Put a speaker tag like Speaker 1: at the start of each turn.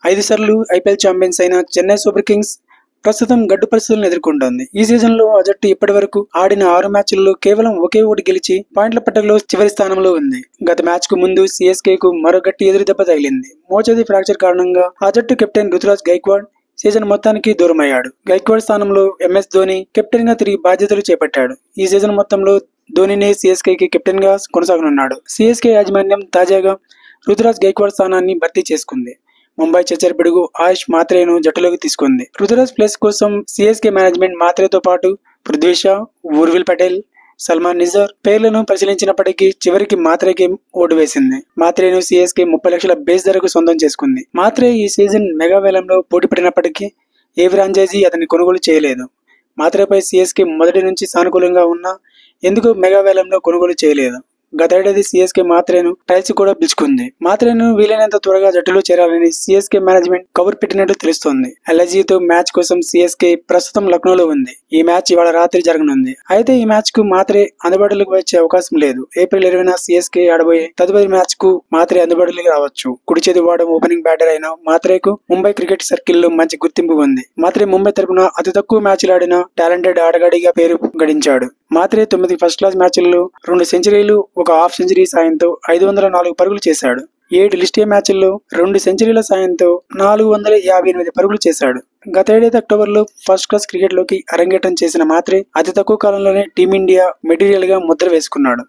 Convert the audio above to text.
Speaker 1: 5 సార్లు IPL champions అయిన Chennai super Kings ప్రస్తుతం గడ్డు పరిస్థితులను ఎదుర్కొంటోంది. ఈ సీజన్ లో ఆ జట్టు ఇప్పటి వరకు ఆడిన 6 మ్యాచ్ల్లో కేవలం ఒకే ఒకటి గెలిచి పాయింట్ల పట్టికలో చివరి స్థానంలో ఉంది. గత మ్యాచ్ కు ముందు సిఎస్కే కు మరో గట్టి ఎదురు దెబ్బ తగిలింది. మోచేతి ఫ్రాక్చర్ కారణంగా ఆ జట్టు కెప్టెన్ రుతురాజ్ గైక్వాడ్ సీజన్ మొత్తానికి దూరమయ్యాడు. గైక్వాడ్ స్థానంలో ఎంఎస్ ధోని కెప్టెన్ గా తిరిగి బాధ్యతలు చేపట్టాడు. ఈ సీజన్ మొత్తంలో ధోనినే సిఎస్కే కి కెప్టెన్ గా కొనసాగనున్నాడు. సిఎస్కే యాజమాన్యం తాజాగా రుతురాజ్ గైక్వాడ్ స్థానాన్ని భర్తీ చేసుకుంది. ముంబై చెచ్చర్ పిడుగు ఆయుష్ మాత్రేను జట్టులోకి తీసుకుంది. రుతురాజ్ ప్లేస్ కోసం సిఎస్కే మేనేజ్మెంట్ మాత్రేతో పాటు పృథ్వీ షా, ఊర్విల్ పటేల్, సల్మాన్ నిజార్ పేర్లను పరిశీలించినప్పటికీ చివరికి మాత్రేకి ఓటు వేసింది. మాత్రేను సిఎస్కే 30 లక్షల బేస్ ధరకు సొంతం చేసుకుంది. మాత్రే ఈ సీజన్ మెగా వేలంలో పోటీ పడినప్పటికీ ఏ ఫ్రాంచైజీ అతన్ని కొనుగోలు చేయలేదు. మాత్రేపై సిఎస్కే మొదటి నుంచి సానుకూలంగా ఉన్నా ఎందుకు మెగా వేలంలో కొనుగోలు చేయలేదు. గతేడాది సిఎస్కే మాత్రేను ట్రయల్స్ కూడా పిలుచుకుంది. మాత్రేను వీలైనంత త్వరగా జట్టులో చేరాలని సిఎస్కే మేనేజ్మెంట్ కబురు పెట్టినట్టు తెలుస్తోంది. ఎల్ఐజీతో మ్యాచ్ కోసం సిఎస్కే ప్రస్తుతం లక్నోలో ఉంది. ఈ మ్యాచ్ ఇవాళ రాత్రి జరగనుంది. అయితే ఈ మ్యాచ్ కు మాత్రే అందుబాటులోకి వచ్చే అవకాశం లేదు. ఏప్రిల్ 20న సిఎస్కే ఆడబోయే తదుపరి మ్యాచ్ కు మాత్రే అందుబాటులోకి రావచ్చు. కుడి చేతి వాడడం ఓపెనింగ్ బ్యాటర్ అయిన మాత్రేకు ముంబై క్రికెట్ సర్కిల్ లో మంచి గుర్తింపు ఉంది. మాత్రే ముంబై తరపున అతి తక్కువ మ్యాచ్లు ఆడిన టాలెంటెడ్ ఆటగాడిగా పేరు గడించాడు. మాత్రే 9 ఫస్ట్ క్లాస్ మ్యాచ్ల్లో 2 సెంచరీలు, ఒక హాఫ్ సెంచరీ సాయంతో 504 పరుగులు చేశాడు. 7 లిస్ట్ ఏ మ్యాచ్ల్లో 2 సెంచరీల సాయంతో 458 పరుగులు చేశాడు. గతేడాది అక్టోబర్లో ఫస్ట్ క్లాస్ క్రికెట్ లోకి అరంగేట్రం చేసిన మాత్రే అతి తక్కువ కాలంలోనే టీమిండియా మెటీరియల్ గా ముద్ర వేసుకున్నాడు.